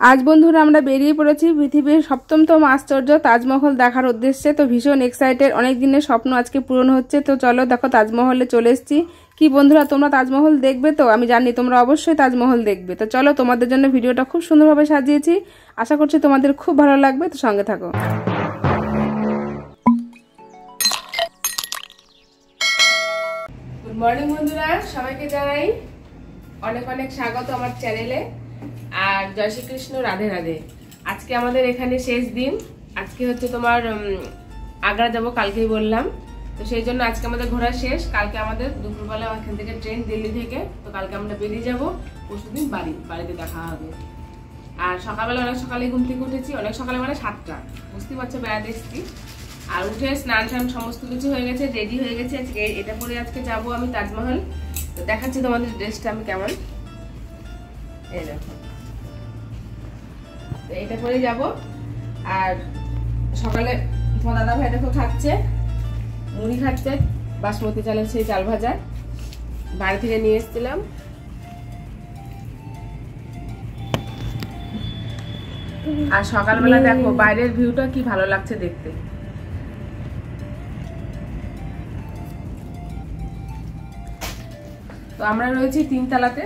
আজ বন্ধুরা আমরা বেরিয়ে পড়েছি পৃথিবীর সপ্তমতম আশ্চর্য তাজমহল দেখার উদ্দেশ্যে। তো ভীষণ এক্সাইটেড, অনেক দিনের স্বপ্ন আজকে পূরণ হচ্ছে। তো চলো দেখো তাজমহলে চলে এসেছি। কি বন্ধুরা তোমরা তাজমহল দেখবে? তো আমি জানি তোমরা অবশ্যই তাজমহল দেখবে। তো চলো তোমাদের জন্য ভিডিওটা খুব সুন্দরভাবে সাজিয়েছি, আশা করছি তোমাদের খুব ভালো লাগবে। তো সঙ্গে থাকো। গুড মর্নিং বন্ধুরা, সবাইকে জানাই অনেক অনেক স্বাগত আমার চ্যানেলে। আর জয় শ্রীকৃষ্ণ, রাধে রাধে। আজকে আমাদের এখানে শেষ দিন। আজকে হচ্ছে তোমার আগ্রা যাব, কালকেই বললাম। তো সেই জন্য আজকে আমাদের ঘোরা শেষ। কালকে আমাদের দুপুরবেলা এখান থেকে ট্রেন, দিল্লি থেকে। তো কালকে আমরা বেরিয়ে যাবো, পরশুদিন বাড়িতে দেখা হবে। আর সকালবেলা অনেক সকালে ঘুম থেকে উঠেছি, অনেক সকালে মানে 7টা, বুঝতে পারছো, বেড়াতে এসেছি। আর উঠে স্নান টান সমস্ত কিছু হয়ে গেছে, রেডি হয়ে গেছে। আজকে এটা পরে আজকে যাব আমি তাজমহল। তো দেখাচ্ছি তোমাদের ড্রেসটা আমি কেমন। এই দেখো, এটা পরে যাব। আর সকালে তোমার দাদা ভাই দেখো খাচ্ছে, মুড়ি খাচ্ছে, বাসমতি চালের সেই চাল ভাজা বাড়ি থেকে নিয়ে এসেছিলাম। আর সকালবেলা দেখো বাইরের ভিউটা কি ভালো লাগছে দেখতে। তো আমরা রয়েছি 3 তলাতে।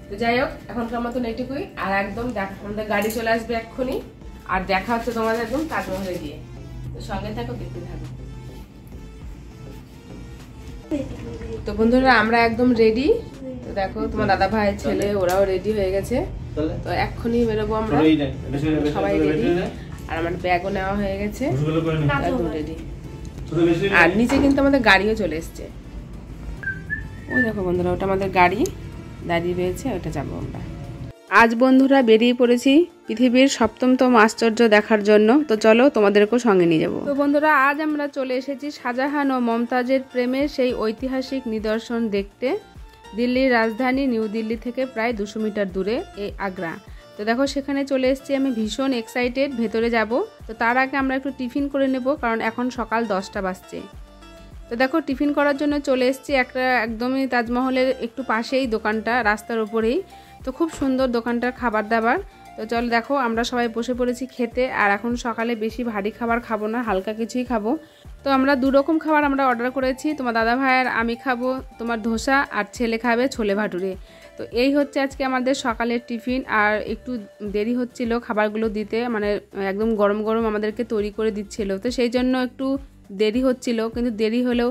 তো যাই হোক, এখনকার মতন এইটুকুই। আর একদম আমাদের গাড়ি চলে আসবে এক্ষুনি। আর দেখা হচ্ছে তোমাদের একদম তাজমহলে গিয়ে। তো সঙ্গে থাকো, দেখতে থাকো। তো বন্ধুরা আমরা একদম রেডি। তো দেখো তোমার দাদা ভাই ছেলে ওরাও রেডি হয়ে গেছে। তো এক্ষুনি বেরোবো আমরা, সবাই রেডি। আর আমার ব্যাগও নেওয়া হয়ে গেছে, একদম রেডি। আর নিচে কিন্তু আমাদের গাড়িও চলে এসছে। ওই দেখো বন্ধুরা, ওটা আমাদের গাড়ি দাঁড়িয়ে রয়েছে, ওটা যাবো আমরা। আজ বন্ধুরা বেরিয়ে পড়েছি পৃথিবীর সপ্তমতম আশ্চর্য দেখার জন্য। তো চলো তোমাদেরকেও সঙ্গে নিয়ে যাবো। তো বন্ধুরা আজ আমরা চলে এসেছি শাহজাহান ও মমতাজের প্রেমের সেই ঐতিহাসিক নিদর্শন দেখতে। দিল্লির রাজধানী নিউ দিল্লি থেকে প্রায় 200 মিটার দূরে এই আগ্রা। তো দেখো সেখানে চলে এসেছি আমি, ভীষণ এক্সাইটেড। ভেতরে যাব। তো তার আগে আমরা একটু টিফিন করে নেব, কারণ এখন সকাল 10টা বাজছে। তো দেখো টিফিন করার জন্য চলে এসেছি একটা একদমই তাজমহলের একটু পাশেই দোকানটা, রাস্তার ওপরেই। তো খুব সুন্দর দোকানটার খাবার দাবার। তো চল দেখো আমরা সবাই বসে পড়েছি খেতে। আর এখন সকালে বেশি ভারী খাবার খাবো না, হালকা কিছুই খাবো। তো আমরা 2 রকম খাবার আমরা অর্ডার করেছি। তোমার দাদা ভাই আর আমি খাবো তোমার ধোসা, আর ছেলে খাবে ছোলে ভাটুরে। তো এই হচ্ছে আজকে আমাদের সকালের টিফিন। আর একটু দেরি হচ্ছিল খাবারগুলো দিতে, মানে একদম গরম গরম আমাদেরকে তৈরি করে দিচ্ছিল। তো সেই জন্য একটু দেরি হচ্ছিল, কিন্তু দেরি হলেও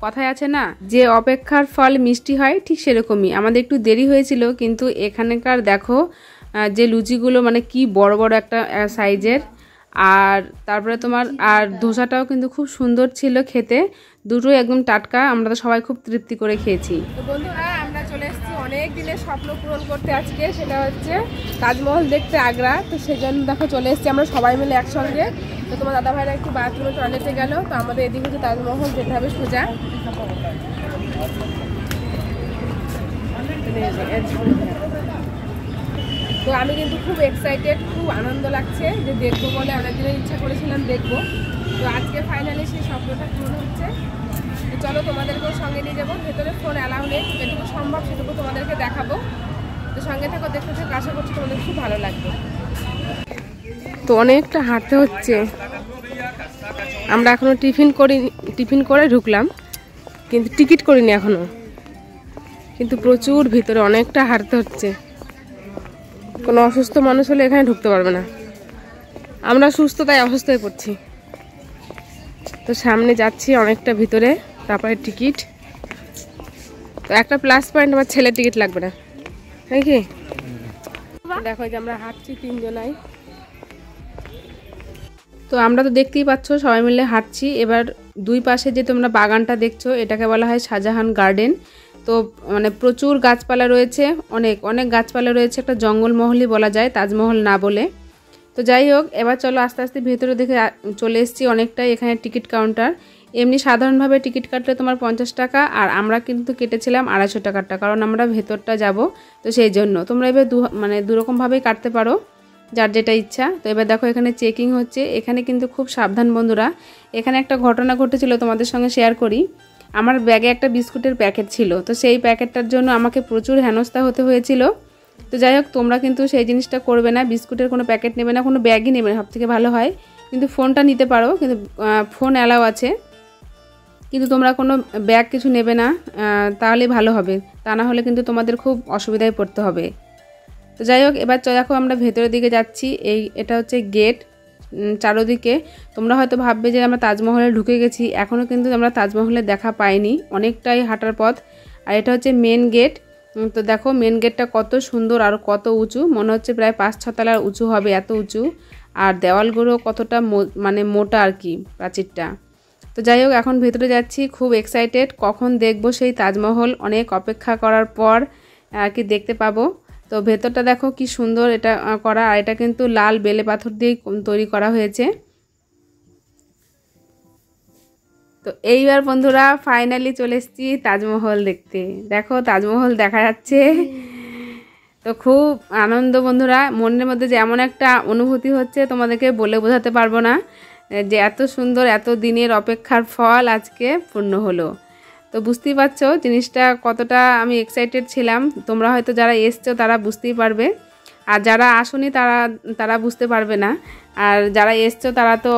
কথায় আছে না যে অপেক্ষার ফল মিষ্টি হয়, ঠিক সেরকমই আমাদের একটু দেরি হয়েছিল। কিন্তু এখানকার দেখো যে লুচিগুলো মানে কি বড় বড় একটা সাইজের। আর তারপরে তোমার আর ধোসাটাও কিন্তু খুব সুন্দর ছিল খেতে, দুটোই একদম টাটকা। আমরা তো সবাই খুব তৃপ্তি করে খেয়েছি। তো বন্ধুরা আমরা চলে এসেছি অনেক দিনের স্বপ্ন পূরণ করতে আজকে, সেটা হচ্ছে তাজমহল দেখতে আগ্রা। তো সেই জন্য দেখো চলে এসেছি আমরা সবাই মিলে একসঙ্গে। তো তোমার দাদা ভাইরা একটু বাথরুমে টয়লেটে গেল। তো আমাদের এদিকে হচ্ছে তাজমহল যেতে হবে সোজা। তো আমি কিন্তু খুব এক্সাইটেড, খুব আনন্দ লাগছে যে দেখবো বলে, অনেকদিনের ইচ্ছা করেছিলাম দেখবো। তো আজকে ফাইনালি সেই স্বপ্নটা পূরণ হচ্ছে। তো চলো তোমাদেরকেও সঙ্গে নিয়ে যাবো। ভেতরে ফোন অ্যালাউ নেই, যেটুকু সম্ভব সেটুকু তোমাদেরকে দেখাবো। তো সঙ্গে থাকো, দেখতে থাকো, আশা করছি তোমাদের খুব ভালো লাগবে। তো অনেকটা হাঁটতে হচ্ছে। আমরা এখনো টিফিন করে ঢুকলাম, কিন্তু টিকিট করিনি এখনো। কিন্তু প্রচুর ভিতরে অনেকটা হাঁটতে হচ্ছে। কোনো অসুস্থ মানুষ হলে এখানে ঢুকতে পারবে না। আমরা সুস্থ, তাই অসুস্থ হয়ে পড়ছি। তো সামনে যাচ্ছি অনেকটা ভিতরে, তারপরে টিকিট। তো একটা প্লাস পয়েন্ট, আমার ছেলের টিকিট লাগবে না, নাকি? দেখো যে আমরা হাঁটছি 3 জনাই। তো আমরা তো দেখতেই পাচ্ছ সবাই মিলে হাঁটছি। এবার 2 পাশে যে তোমরা বাগানটা দেখছো, এটাকে বলা হয় শাহজাহান গার্ডেন। তো মানে প্রচুর গাছপালা রয়েছে, অনেক অনেক গাছপালা রয়েছে, একটা জঙ্গলমহলই বলা যায়, তাজমহল না বলে। তো যাই হোক, এবার চলো আস্তে আস্তে ভেতরে দেখে চলে এসেছি অনেকটাই। এখানে টিকিট কাউন্টার, এমনি সাধারণভাবে টিকিট কাটলে তোমার 50 টাকা, আর আমরা কিন্তু কেটেছিলাম 250 টাকারটা, কারণ আমরা ভেতরটা যাব। তো সেই জন্য তোমরা এবার মানে 2 রকমভাবেই কাটতে পারো, যার যেটা ইচ্ছা। তো এবার দেখো এখানে চেকিং হচ্ছে। এখানে কিন্তু খুব সাবধান বন্ধুরা। এখানে একটা ঘটনা ঘটেছিল, তোমাদের সঙ্গে শেয়ার করি। আমার ব্যাগে একটা বিস্কুটের প্যাকেট ছিল। তো সেই প্যাকেটটার জন্য আমাকে প্রচুর হেনস্থা হতে হয়েছিল। তো যাই হোক, তোমরা কিন্তু সেই জিনিসটা করবে না, বিস্কুটের কোনো প্যাকেট নেবে না, কোনো ব্যাগই নেবে না, সবথেকে ভালো হয়। কিন্তু ফোনটা নিতে পারো, কিন্তু ফোন অ্যালাউ আছে, কিন্তু তোমরা কোনো ব্যাগ কিছু নেবে না, তাহলে ভালো হবে, তা না হলে কিন্তু তোমাদের খুব অসুবিধায় পড়তে হবে। তো যাই হোক, এবার দেখো আমরা ভেতরের দিকে যাচ্ছি। এটা হচ্ছে গেট, চারোদিকে তোমরা হয়তো ভাববে যে আমরা তাজমহলে ঢুকে গেছি, এখনও কিন্তু আমরা তাজমহলে দেখা পাইনি, অনেকটাই হাঁটার পথ। আর এটা হচ্ছে মেন গেট। তো দেখো মেন গেটটা কত সুন্দর আর কত উঁচু, মনে হচ্ছে প্রায় 5-6 তলার উঁচু হবে, এত উঁচু। আর দেওয়ালগুলো কতটা মানে মোটা আর কি, প্রাচীরটা। তো যাই হোক, এখন ভেতরে যাচ্ছি, খুব এক্সাইটেড, কখন দেখবো সেই তাজমহল, অনেক অপেক্ষা করার পর আর কি দেখতে পাবো। তো ভেতরটা দেখো কি সুন্দর এটা করা, আর এটা কিন্তু লাল বেলে পাথর দিয়ে তৈরি করা হয়েছে। তো এইবার বন্ধুরা ফাইনালি চলে এসেছি তাজমহল দেখতে। দেখো তাজমহল দেখা যাচ্ছে, তো খুব আনন্দ বন্ধুরা, মনের মধ্যে যে এমন একটা অনুভূতি হচ্ছে তোমাদেরকে বলে বোঝাতে পারবো না, যে এত সুন্দর, এত দিনের অপেক্ষার ফল আজকে পূর্ণ হলো। তো বুঝতেই পারছো জিনিসটা কতটা আমি এক্সাইটেড ছিলাম। তোমরা হয়তো যারা এসছো তারা বুঝতেই পারবে, আর যারা আসোনি তারা বুঝতে পারবে না, আর যারা এসছো তারা তো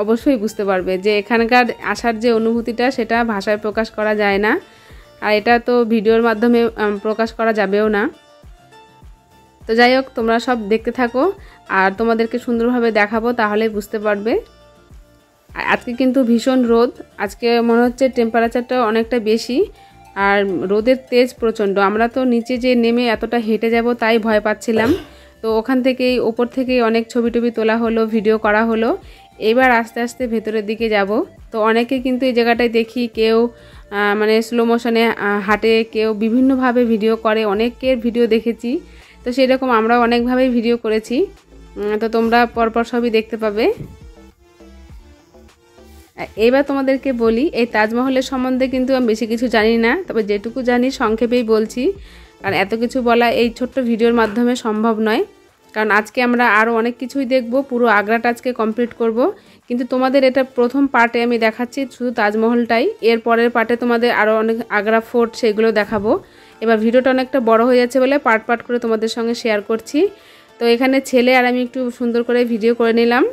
অবশ্যই বুঝতে পারবে যে এখানকার আসার যে অনুভূতিটা সেটা ভাষায় প্রকাশ করা যায় না, আর এটা তো ভিডিওর মাধ্যমে প্রকাশ করা যাবেও না। তো যাই হোক, তোমরা সব দেখতে থাকো আর তোমাদেরকে সুন্দরভাবে দেখাবো, তাহলে বুঝতে পারবে। আজকে কিন্তু ভীষণ রোদ, আজকে মনে হচ্ছে টেম্পারেচারটা অনেকটা বেশি, আর রোদের তেজ প্রচণ্ড। আমরা তো নিচে যে নেমে এতটা হেঁটে যাব তাই ভয় পাচ্ছিলাম। তো ওখান থেকেই ওপর থেকেই অনেক ছবি টবি তোলা হলো, ভিডিও করা হলো। এবার আস্তে আস্তে ভেতরের দিকে যাব। তো অনেকে কিন্তু এই জায়গাটায় দেখি কেউ মানে স্লো মোশনে হাঁটে, কেউ বিভিন্নভাবে ভিডিও করে, অনেকের ভিডিও দেখেছি। তো সেরকম আমরাও অনেকভাবেই ভিডিও করেছি, তো তোমরা পরপর সবই দেখতে পাবে। এবার তোমাদেরকে বলি, এই তাজমহলের সম্বন্ধে কিন্তু আমি বেশি কিছু জানি না, তবে যেটুকু জানি সংক্ষেপেই বলছি, কারণ এত কিছু বলা এই ছোট্ট ভিডিওর মাধ্যমে সম্ভব নয়। কারণ আজকে আমরা আরও অনেক কিছুই দেখব, পুরো আগ্রাটা আজকে কমপ্লিট করব। কিন্তু তোমাদের এটা প্রথম পার্টে আমি দেখাচ্ছি শুধু তাজমহলটাই, এর পরের পার্টে তোমাদের আরও অনেক আগ্রা ফোর্ট সেগুলো দেখাবো। এবার ভিডিওটা অনেকটা বড় হয়ে যাচ্ছে বলে পার্ট পার্ট করে তোমাদের সঙ্গে শেয়ার করছি। তো এখানে ছেলে আর আমি একটু সুন্দর করে ভিডিও করে নিলাম।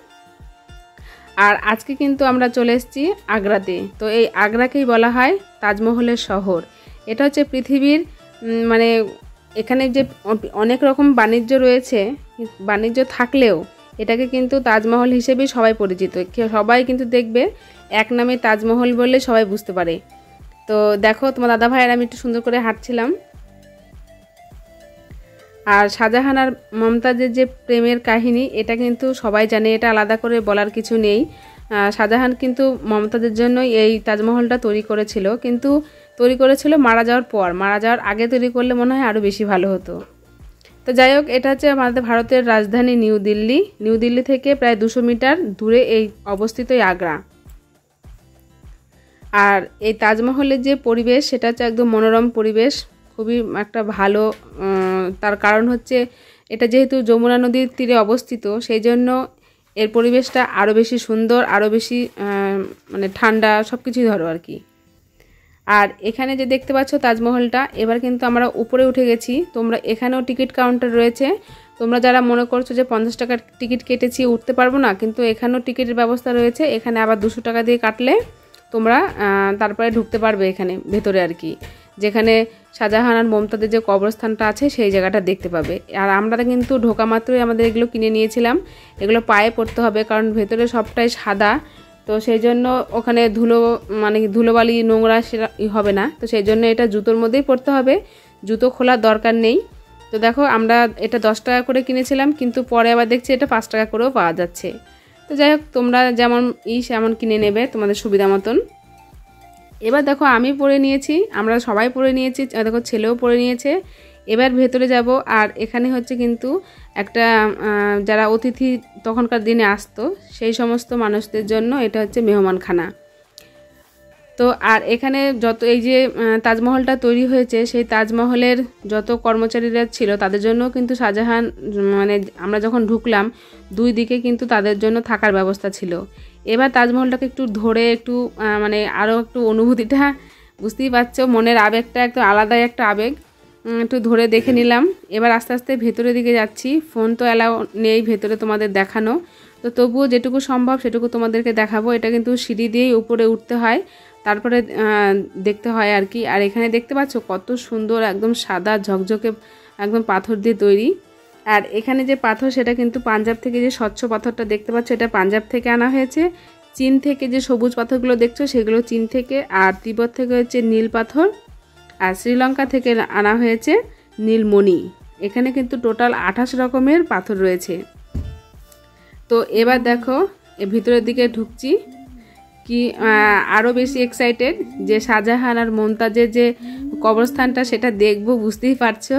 আর আজকে কিন্তু আমরা চলে এসেছি আগ্রাতে। তো এই আগ্রাকেই বলা হয় তাজমহলের শহর। এটা হচ্ছে পৃথিবীর মানে এখানে যে অনেক রকম বাণিজ্য রয়েছে, বাণিজ্য থাকলেও এটাকে কিন্তু তাজমহল হিসেবেই সবাই পরিচিত। সবাই কিন্তু দেখবে এক নামে তাজমহল বললে সবাই বুঝতে পারে। তো দেখো তোমার দাদা ভাইয়ের আমি একটু সুন্দর করে হাঁটছিলাম। আর শাহজাহান আর মমতাজের যে প্রেমের কাহিনী, এটা কিন্তু সবাই জানে, এটা আলাদা করে বলার কিছু নেই। শাহজাহান কিন্তু মমতাজের জন্যই এই তাজমহলটা তৈরি করেছিল, কিন্তু তৈরি করেছিল মারা যাওয়ার পর, মারা যাওয়ার আগে তৈরি করলে মনে হয় আরও বেশি ভালো হতো। তো যাই হোক, এটা হচ্ছে আমাদের ভারতের রাজধানী নিউ দিল্লি। নিউ দিল্লি থেকে প্রায় 200 মিটার দূরে এই অবস্থিত এই আগ্রা। আর এই তাজমহলের যে পরিবেশ সেটা হচ্ছে একদম মনোরম পরিবেশ, খুবই একটা ভালো। তার কারণ হচ্ছে এটা যেহেতু যমুনা নদীর তীরে অবস্থিত, সেই জন্য এর পরিবেশটা আরও বেশি সুন্দর, আরও বেশি মানে ঠান্ডা, সব কিছুই ধরো আর কি। আর এখানে যে দেখতে পাচ্ছ তাজমহলটা, এবার কিন্তু আমরা উপরে উঠে গেছি। তোমরা এখানেও টিকিট কাউন্টার রয়েছে। তোমরা যারা মনে করছো যে 50 টাকার টিকিট কেটেছি উঠতে পারবো না, কিন্তু এখানেও টিকিটের ব্যবস্থা রয়েছে। এখানে আবার 200 টাকা দিয়ে কাটলে তোমরা তারপরে ঢুকতে পারবে এখানে ভেতরে আর কি, যেখানে শাহজাহান আর মমতাজের যে কবরস্থানটা আছে সেই জায়গাটা দেখতে পাবে। আর আমরা কিন্তু ঢোকা মাত্রই আমাদের এগুলো কিনে নিয়েছিলাম। এগুলো পায়ে পড়তে হবে, কারণ ভেতরে সবটাই সাদা, তো সেই জন্য ওখানে মানে ধুলোবালি নোংরা সেটা হবে না, তো সেই জন্য এটা জুতোর মধ্যেই পড়তে হবে, জুতো খোলার দরকার নেই। তো দেখো আমরা এটা 10 টাকা করে কিনেছিলাম, কিন্তু পরে আবার দেখছি এটা 5 টাকা করেও পাওয়া যাচ্ছে। তো যাই হোক, তোমরা যেমন সেমন কিনে নেবে তোমাদের সুবিধা মতন। এবার দেখো আমি পরে নিয়েছি, আমরা সবাই পরে নিয়েছি, দেখো ছেলেও পরে নিয়েছে। এবার ভেতরে যাব। আর এখানে হচ্ছে কিন্তু একটা যারা অতিথি তখনকার দিনে আসতো সেই সমস্ত মানুষদের জন্য এটা হচ্ছে মেহমানখানা। তো আর এখানে যত এই যে তাজমহলটা তৈরি হয়েছে, সেই তাজমহলের যত কর্মচারীরা ছিল তাদের জন্য কিন্তু শাহজাহান মানে আমরা যখন ঢুকলাম 2 দিকে কিন্তু তাদের জন্য থাকার ব্যবস্থা ছিল। এবার তাজমহলটাকে একটু ধরে একটু মানে আরও একটু অনুভূতিটা বুঝতেই পারছো, মনের আবেগটা একটু আলাদাই একটা আবেগ। একটু ধরে দেখে নিলাম। এবার আস্তে আস্তে ভেতরের দিকে যাচ্ছি। ফোন তো অ্যালাউ নেই ভেতরে তোমাদের দেখানো, তো তবুও যেটুকু সম্ভব সেটুকু তোমাদেরকে দেখাবো। এটা কিন্তু সিঁড়ি দিয়েই উপরে উঠতে হয়, তারপরে দেখতে হয় আর কি। আর এখানে দেখতে পাচ্ছ কত সুন্দর একদম সাদা ঝকঝকে একদম পাথর দিয়ে তৈরি। আর এখানে যে পাথর সেটা কিন্তু পাঞ্জাব থেকে যে স্বচ্ছ পাথরটা দেখতে পাচ্ছ এটা পাঞ্জাব থেকে আনা হয়েছে। চীন থেকে যে সবুজ পাথরগুলো দেখছো সেগুলো চীন থেকে, আর তিব্বত থেকে হচ্ছে নীল পাথর, আর শ্রীলঙ্কা থেকে আনা হয়েছে নীলমণি। এখানে কিন্তু টোটাল 28 রকমের পাথর রয়েছে। তো এবার দেখো ভিতরের দিকে ঢুকছি, কি আরও বেশি এক্সাইটেড যে শাহজাহান আর মুমতাজের যে কবরস্থানটা সেটা দেখবো, বুঝতেই পারছো।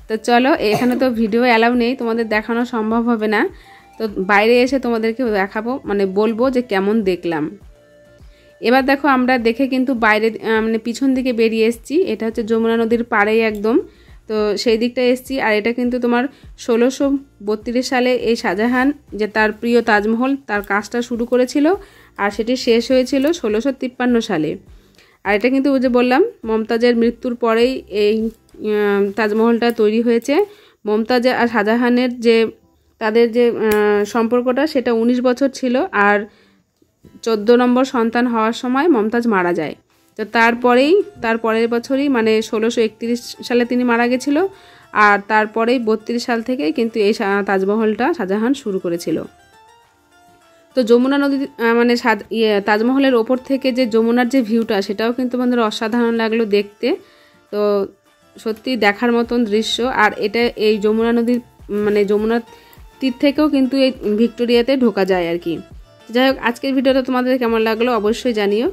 তো চলো, এখানে তো ভিডিও অ্যালাউ নেই, তোমাদের দেখানো সম্ভব হবে না। তো বাইরে এসে তোমাদেরকে দেখাবো, মানে বলবো যে কেমন দেখলাম। এবার দেখো আমরা দেখে কিন্তু বাইরে মানে পিছন দিকে বেরিয়ে এসেছি। এটা হচ্ছে যমুনা নদীর পাড়েই একদম, তো সেই দিকটা এসেছি। আর এটা কিন্তু তোমার 1632 সালে এই শাহজাহান যে তার প্রিয় তাজমহল তার কাজটা শুরু করেছিল, আর সেটি শেষ হয়েছিল 1653 সালে। আর এটা কিন্তু যে বললাম মমতাজের মৃত্যুর পরেই এই তাজমহলটা তৈরি হয়েছে। মমতাজ আর শাহজাহানের যে তাদের যে সম্পর্কটা সেটা 19 বছর ছিল, আর 14 নম্বর সন্তান হওয়ার সময় মমতাজ মারা যায়। তো তার পরের বছরই মানে 1631 সালে তিনি মারা গেছিল, আর তারপরেই 32 সাল থেকে কিন্তু এই তাজমহলটা শাহজাহান শুরু করেছিল। তো যমুনা নদী মানে তাজমহলের ওপর থেকে যে যমুনার যে ভিউটা সেটাও কিন্তু আমাদের অসাধারণ লাগলো দেখতে। তো সত্যি দেখার মতন দৃশ্য। আর এটা এই যমুনা নদীর মানে যমুনার তীর থেকেও কিন্তু এই ভিক্টোরিয়াতে ঢোকা যায় আর কি। যাই হোক, আজকের ভিডিওটা তোমাদের কেমন লাগলো অবশ্যই জানিও।